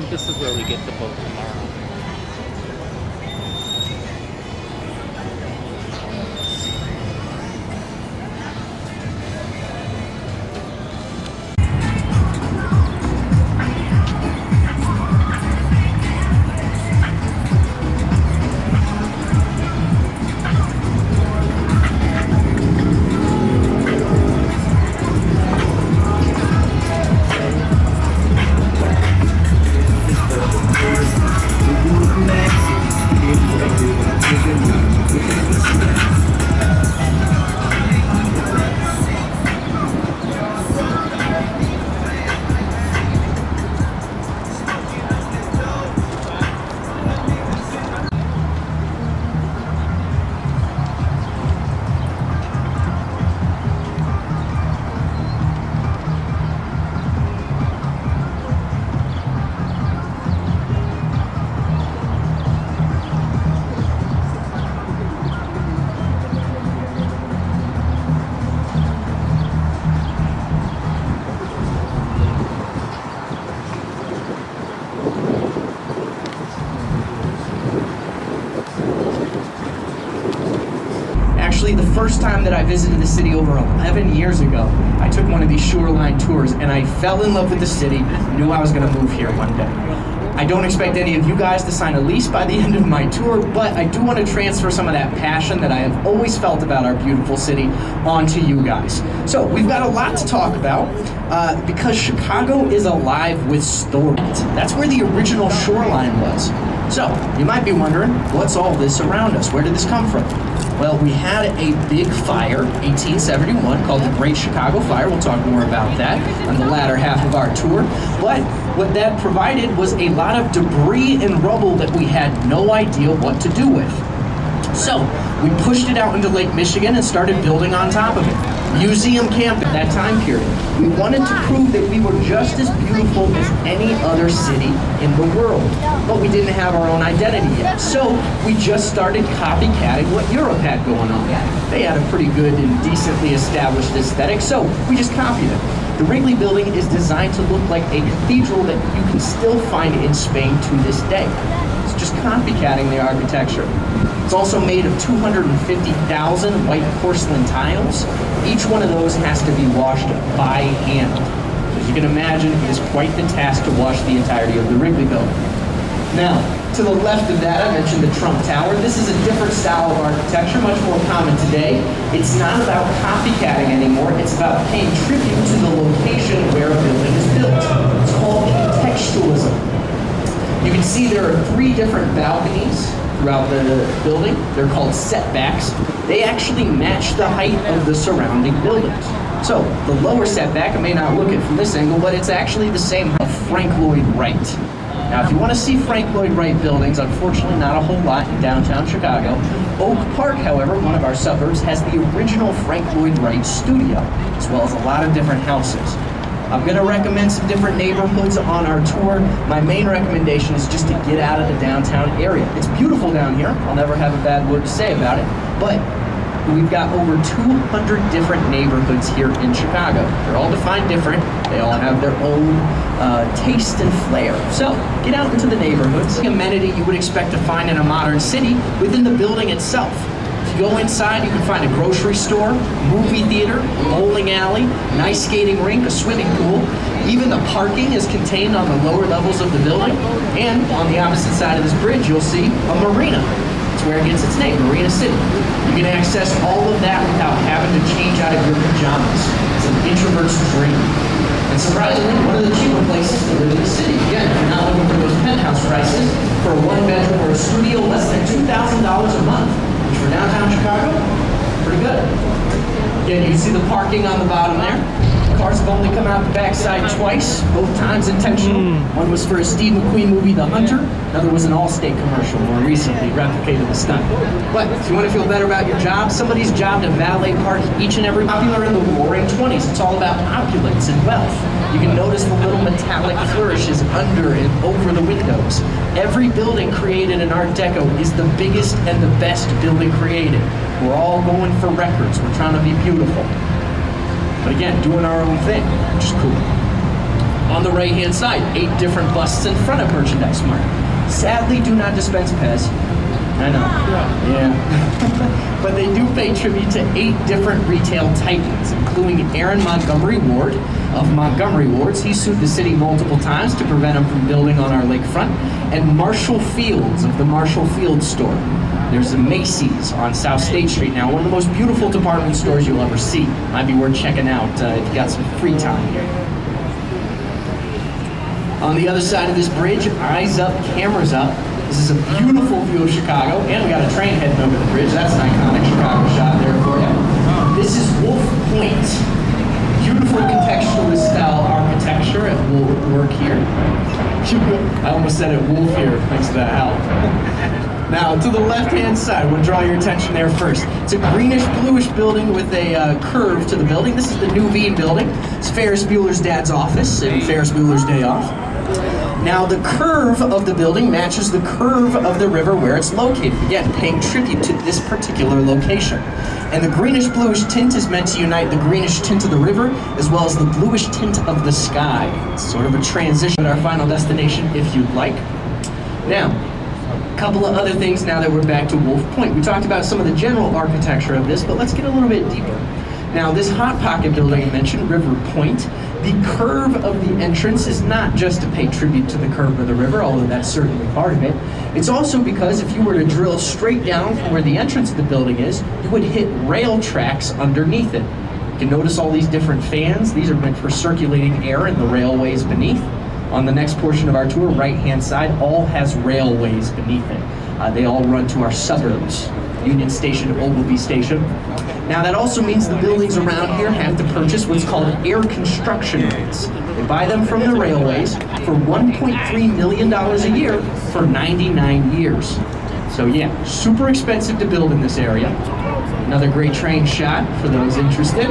think this is where we get the boat tomorrow. Actually, the first time that I visited the city over 11 years ago, I took one of these shoreline tours and I fell in love with the city, knew I was going to move here one day. I don't expect any of you guys to sign a lease by the end of my tour, but I do want to transfer some of that passion that I have always felt about our beautiful city onto you guys. So we've got a lot to talk about because Chicago is alive with stories. That's where the original shoreline was. So you might be wondering, what's all this around us? Where did this come from? Well, we had a big fire, 1871, called the Great Chicago Fire. We'll talk more about that on the latter half of our tour. But what that provided was a lot of debris and rubble that we had no idea what to do with. So we pushed it out into Lake Michigan and started building on top of it. Museum camp at that time period. We wanted to prove that we were just as beautiful as any other city in the world, but we didn't have our own identity yet. So we just started copycatting what Europe had going on. They had a pretty good and decently established aesthetic, so we just copied it. The Wrigley Building is designed to look like a cathedral that you can still find in Spain to this day. It's just copycatting the architecture. It's also made of 250,000 white porcelain tiles. Each one of those has to be washed by hand. As you can imagine, it is quite the task to wash the entirety of the Wrigley Building. Now, to the left of that, I mentioned the Trump Tower. This is a different style of architecture, much more common today. It's not about copycatting anymore, it's about paying tribute to the location where a building is built. It's called contextualism. You can see there are 3 different balconies throughout the building. They're called setbacks. They actually match the height of the surrounding buildings. So the lower setback, I may not look at it from this angle, but it's actually the same height of Frank Lloyd Wright. Now, if you want to see Frank Lloyd Wright buildings, unfortunately not a whole lot in downtown Chicago. Oak Park, however, one of our suburbs, has the original Frank Lloyd Wright studio, as well as a lot of different houses. I'm going to recommend some different neighborhoods on our tour. My main recommendation is just to get out of the downtown area. It's beautiful down here. I'll never have a bad word to say about it. But we've got over 200 different neighborhoods here in Chicago. They're all defined different. They all have their own taste and flair. So get out into the neighborhoods. The amenity you would expect to find in a modern city within the building itself. If you go inside, you can find a grocery store, movie theater, bowling alley, an ice skating rink, a swimming pool. Even the parking is contained on the lower levels of the building. And on the opposite side of this bridge, you'll see a marina. That's where it gets its name, Marina City. You can access all of that without having to change out of your pajamas. It's an introvert's dream. And surprisingly, one of the cheaper places to live in the city. Again, if you're not looking for those penthouse prices, for a 1-bedroom or a studio, less than $2,000 a month. Which for downtown Chicago, pretty good. Again, you can see the parking on the bottom there. Cars have only come out the backside twice, both times intentional. One was for a Steve McQueen movie, The Hunter. Another was an Allstate commercial more recently, replicated the stunt. But if you want to feel better about your job, somebody's job to valet park each and every popular in the Roaring 20s. It's all about opulence and wealth. You can notice the little metallic flourishes under and over the windows. Every building created in Art Deco is the biggest and the best building created. We're all going for records. We're trying to be beautiful. But again, doing our own thing, which is cool. On the right-hand side, 8 different busts in front of Merchandise Mart. Sadly, do not dispense Pez. I know. Yeah. But they do pay tribute to 8 different retail titans, including Aaron Montgomery Ward of Montgomery Wards. He sued the city multiple times to prevent him from building on our lakefront. And Marshall Fields of the Marshall Fields store. There's a Macy's on South State Street now, one of the most beautiful department stores you'll ever see. Might be worth checking out if you got some free time here. On the other side of this bridge, eyes up, cameras up. This is a beautiful view of Chicago, and we got a train heading over the bridge. That's an iconic Chicago shot there for you. This is Wolf Point. Beautiful contextualist style architecture at work here. I almost said it Wolf here, thanks to that help. Now, to the left-hand side, we'll draw your attention there first. It's a greenish-bluish building with a curve to the building. This is the New Bean building. It's Ferris Bueller's dad's office and Ferris Bueller's Day Off. Now, the curve of the building matches the curve of the river where it's located. Again, paying tribute to this particular location. And the greenish-bluish tint is meant to unite the greenish tint of the river as well as the bluish tint of the sky. It's sort of a transition to our final destination, if you'd like. Now, a couple of other things now that we're back to Wolf Point. We talked about some of the general architecture of this, but let's get a little bit deeper. Now, this Hot Pocket building I mentioned, River Point, the curve of the entrance is not just to pay tribute to the curve of the river, although that's certainly part of it. It's also because if you were to drill straight down from where the entrance of the building is, you would hit rail tracks underneath it. You can notice all these different fans. These are meant for circulating air in the railways beneath. On the next portion of our tour, right-hand side, all has railways beneath it. They all run to our suburbs, Union Station, Ogilvy Station. Now that also means the buildings around here have to purchase what's called air construction rates. They buy them from the railways for $1.3 million a year for 99 years. So yeah, super expensive to build in this area. Another great train shot for those interested.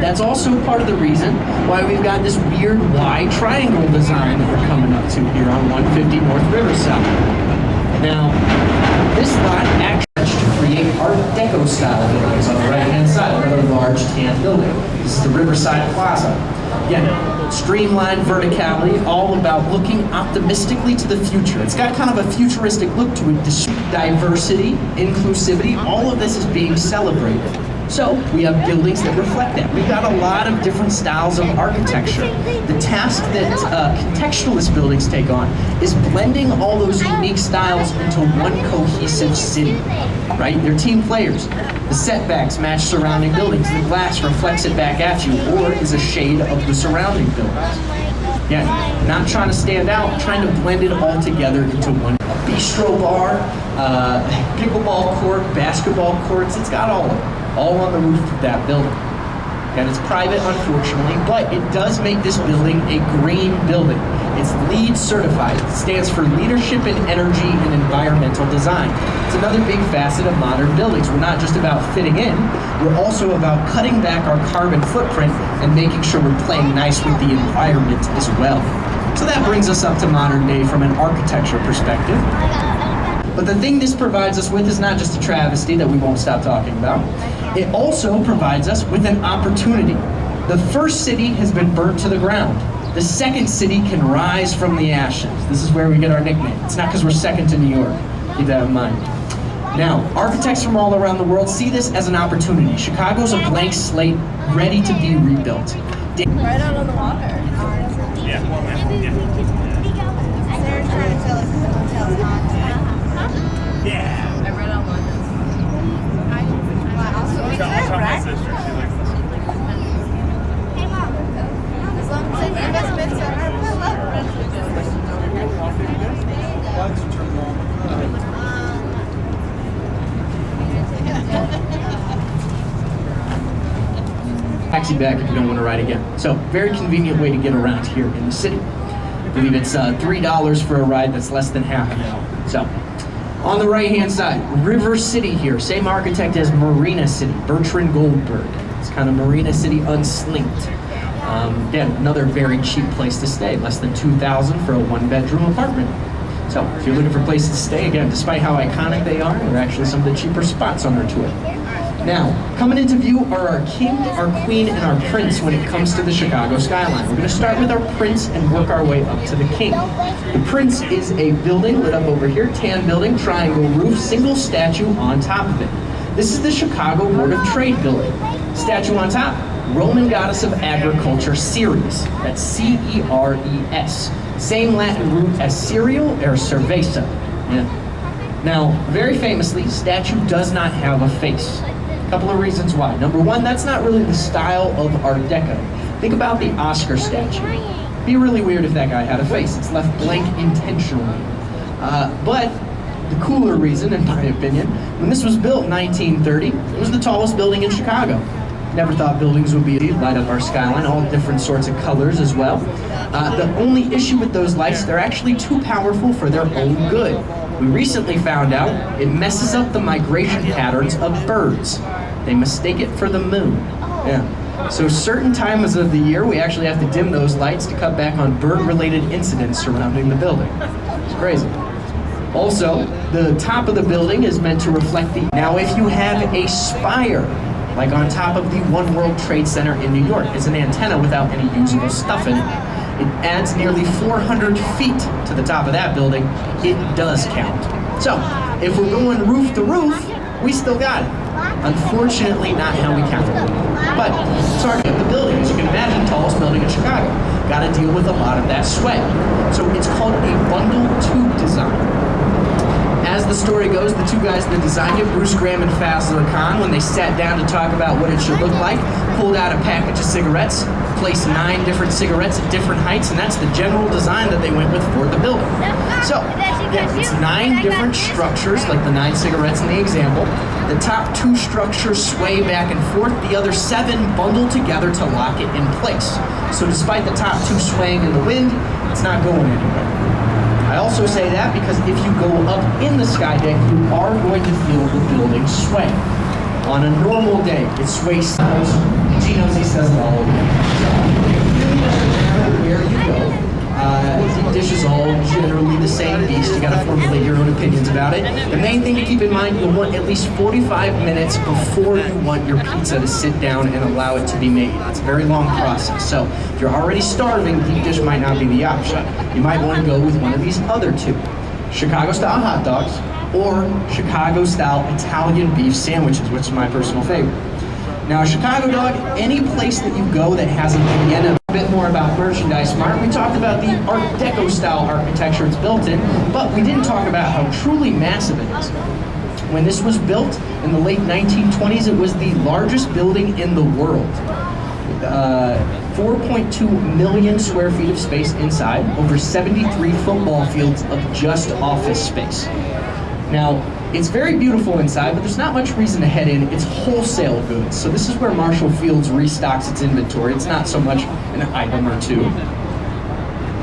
That's also part of the reason why we've got this weird Y triangle design that we're coming up to here on 150 North Riverside. Now, this lot actually to create Art Deco style buildings on the right-hand side, another large tan building. This is the Riverside Plaza. Again, streamlined verticality, all about looking optimistically to the future. It's got kind of a futuristic look to it. Diversity, inclusivity, all of this is being celebrated. So we have buildings that reflect that. We've got a lot of different styles of architecture. The task that contextualist buildings take on is blending all those unique styles into one cohesive city, right? They're team players. The setbacks match surrounding buildings. The glass reflects it back at you or is a shade of the surrounding buildings. Again, not trying to stand out, trying to blend it all together into one. A bistro bar, pickleball court, basketball courts, it's got all of it. All on the roof of that building. And it's private, unfortunately, but it does make this building a green building. It's LEED certified. It stands for Leadership in Energy and Environmental Design. It's another big facet of modern buildings. We're not just about fitting in, we're also about cutting back our carbon footprint and making sure we're playing nice with the environment as well. So that brings us up to modern day from an architecture perspective. But the thing this provides us with is not just a travesty that we won't stop talking about. It also provides us with an opportunity. The first city has been burnt to the ground. The second city can rise from the ashes. This is where we get our nickname. It's not because we're second to New York. Keep that in mind. Now, architects from all around the world see this as an opportunity. Chicago's a blank slate, ready to be rebuilt. Right out on the water. Yeah. They're trying to tell us the hotel's not. Yeah. I read on London. Wow, so we I'll said, tell my right? sister. She likes this. As long as it's investments in our Taxi back if you don't want to ride again. So, very convenient way to get around here in the city. I believe it's $3 for a ride that's less than half an hour. So, on the right-hand side, River City here. Same architect as Marina City, Bertrand Goldberg. It's kind of Marina City unslinked. Again, another very cheap place to stay, less than $2,000 for a one-bedroom apartment. So, if you're looking for places to stay, again, despite how iconic they are, they're actually some of the cheaper spots on our tour. Now, coming into view are our king, our queen, and our prince when it comes to the Chicago skyline. We're going to start with our prince and work our way up to the king. The prince is a building lit up over here, tan building, triangle roof, single statue on top of it. This is the Chicago Board of Trade building. Statue on top, Roman goddess of agriculture, Ceres. That's C-E-R-E-S. Same Latin root as cereal or cerveza. Yeah. Now, very famously, statue does not have a face. A couple of reasons why. Number one, that's not really the style of Art Deco. Think about the Oscar statue. It'd be really weird if that guy had a face. It's left blank intentionally. But the cooler reason, in my opinion, when this was built in 1930, it was the tallest building in Chicago. Never thought buildings would be light up our skyline, all different sorts of colors as well. The only issue with those lights, they're actually too powerful for their own good. We recently found out it messes up the migration patterns of birds. They mistake it for the moon. Yeah. So certain times of the year, we actually have to dim those lights to cut back on bird-related incidents surrounding the building. It's crazy. Also, the top of the building is meant to reflect the... Now, if you have a spire, like on top of the One World Trade Center in New York, it's an antenna without any usable stuff in it. It adds nearly 400 feet to the top of that building. It does count. So, if we're going roof to roof, we still got it. Unfortunately, not how we count it. But, starting at the building, as you can imagine, tallest building in Chicago. Got to deal with a lot of that sway. So it's called a bundle tube design. As the story goes, the two guys that designed it, Bruce Graham and Fazler Khan, when they sat down to talk about what it should look like, pulled out a package of cigarettes, placed 9 different cigarettes at different heights, and that's the general design that they went with for the building. So, yeah, it's 9 different structures, like the 9 cigarettes in the example. The top 2 structures sway back and forth, the other 7 bundle together to lock it in place. So despite the top 2 swaying in the wind, it's not going anywhere. I also say that because if you go up in the sky deck, you are going to feel the building sway. On a normal day, it sways. Gino's, he says it all over. It really doesn't matter where you go. Deep dish is all generally the same beast. You gotta formulate your own opinions about it. The main thing to keep in mind, you'll want at least 45 minutes before you want your pizza to sit down and allow it to be made. It's a very long process. So if you're already starving, deep dish might not be the option. You might want to go with one of these other 2. Chicago-style hot dogs or Chicago-style Italian beef sandwiches, which is my personal favorite. Now, a Chicago dog, any place that you go that has a Vienna, a bit more about merchandise mart. We talked about the Art Deco style architecture it's built in, but we didn't talk about how truly massive it is. When this was built in the late 1920s, it was the largest building in the world. 4.2 million square feet of space inside, over 73 football fields of just office space. Now, it's very beautiful inside, but there's not much reason to head in. It's wholesale goods. So this is where Marshall Fields restocks its inventory. It's not so much an item or 2.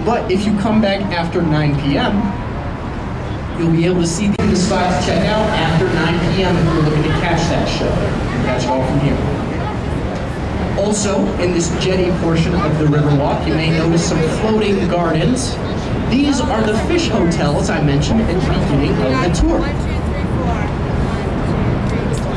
But if you come back after 9 p.m., you'll be able to see the spots to check out after 9 p.m. if you're looking to catch that show. You can catch it all from here. Also, in this jetty portion of the Riverwalk, you may notice some floating gardens. These are the fish hotels I mentioned at the beginning of the tour.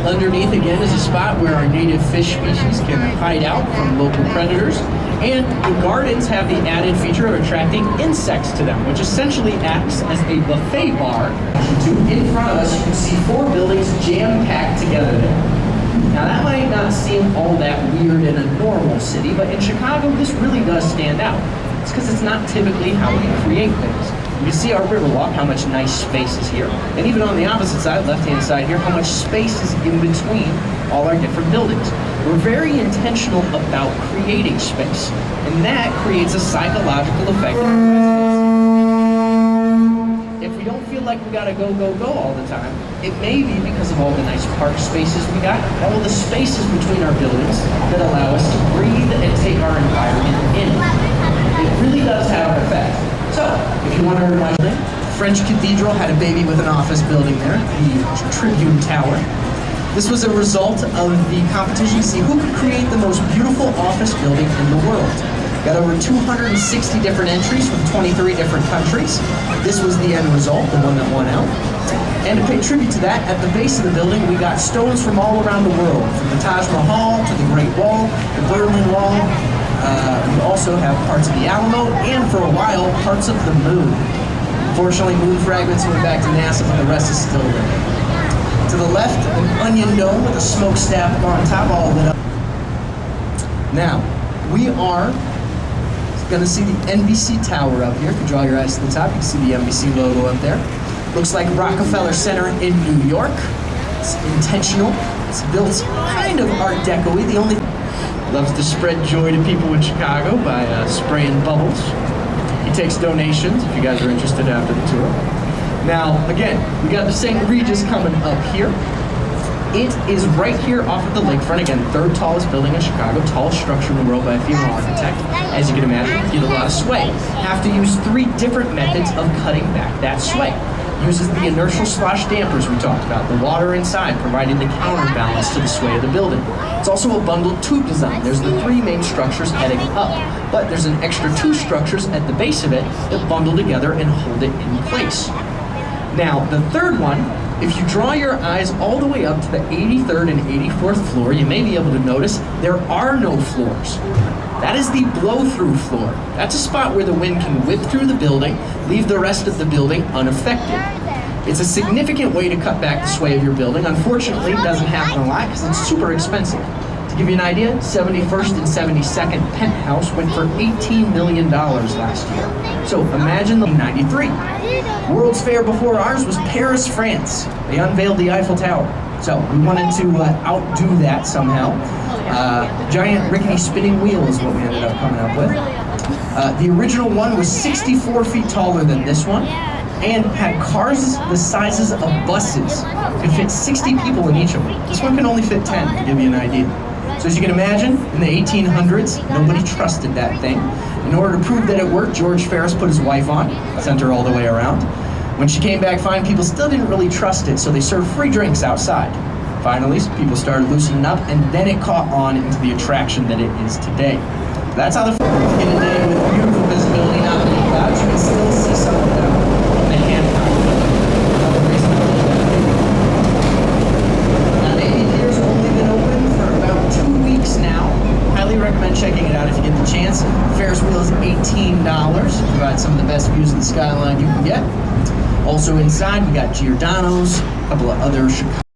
Underneath, again, is a spot where our native fish species can hide out from local predators. And the gardens have the added feature of attracting insects to them, which essentially acts as a buffet bar. In front of us, you can see 4 buildings jam-packed together there. Now, that might not seem all that weird in a normal city, but in Chicago, this really does stand out. It's because it's not typically how we create things. You can see our Riverwalk, how much nice space is here. And even on the opposite side, left-hand side here, how much space is in between all our different buildings. We're very intentional about creating space, and that creates a psychological effect on our residents. If we don't feel like we gotta go all the time, it may be because of all the nice park spaces we got, all the spaces between our buildings that allow us to breathe and take our environment in. It really does have an effect. So, if you want to watch it, French Cathedral had a baby with an office building there, the Tribune Tower. This was a result of the competition to see who could create the most beautiful office building in the world. Got over 260 different entries from 23 different countries. This was the end result, the one that won out. And to pay tribute to that, at the base of the building, we got stones from all around the world, from the Taj Mahal to the Great Wall, the Berlin Wall. We also have parts of the Alamo, and for a while, parts of the moon. Fortunately, moon fragments went back to NASA, but the rest is still there. To the left, an onion dome with a smokestack on top, all lit up. Now, we are going to see the NBC Tower up here. If you draw your eyes to the top, you can see the NBC logo up there. Looks like Rockefeller Center in New York. It's intentional. It's built kind of Art Deco-y. The only loves to spread joy to people in Chicago by spraying bubbles. He takes donations if you guys are interested after the tour. Now, again, we got the St. Regis coming up here. It is right here off of the lakefront. Again, third tallest building in Chicago, tallest structure in the world by a female architect. As you can imagine, you get a lot of sway. Have to use 3 different methods of cutting back that sway. Uses the inertial slosh dampers we talked about, the water inside providing the counterbalance to the sway of the building. It's also a bundled tube design. There's the 3 main structures heading up, but there's an extra 2 structures at the base of it that bundle together and hold it in place. Now, the third one, if you draw your eyes all the way up to the 83rd and 84th floor, you may be able to notice there are no floors. That is the blow-through floor. That's a spot where the wind can whip through the building, leave the rest of the building unaffected. It's a significant way to cut back the sway of your building. Unfortunately, it doesn't happen a lot because it's super expensive. To give you an idea, 71st and 72nd penthouse went for $18 million last year. So imagine the 93. World's Fair before ours was Paris, France. They unveiled the Eiffel Tower. So we wanted to outdo that somehow. Giant rickety spinning wheel is what we ended up coming up with. The original one was 64 feet taller than this one and had cars the sizes of buses. Could fit 60 people in each of them. This one can only fit 10, to give you an idea. So as you can imagine, in the 1800s, nobody trusted that thing. In order to prove that it worked, George Ferris put his wife on, sent her all the way around. When she came back fine, people still didn't really trust it, so they served free drinks outside. Finally, people started loosening up, and then it caught on into the attraction that it is today. That's how the in a day with beautiful visibility, not many clouds, you can still see some of them in the Hancock. Now, the Pier's only been open for about 2 weeks now. Highly recommend checking it out if you get the chance. Ferris wheel is $18. Provide some of the best views of the skyline you can get. Also inside, we got Giordano's, a couple of other Chicago